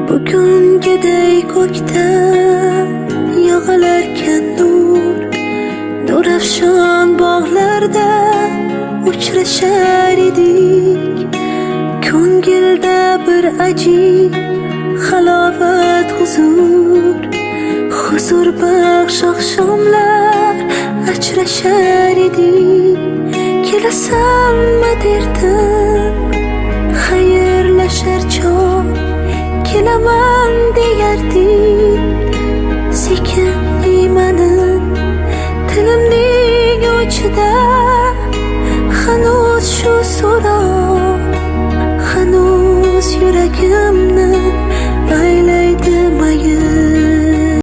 Bugüngidey ko'kda yog'ilarkan nurafshon bog'larda uchrashar edik. Ko'ngilda bir ajib halovat huzur baxsh oqshomlar ajrashar edik. Kelasanmi derdim xayrlashar chog', kelaman deyardik.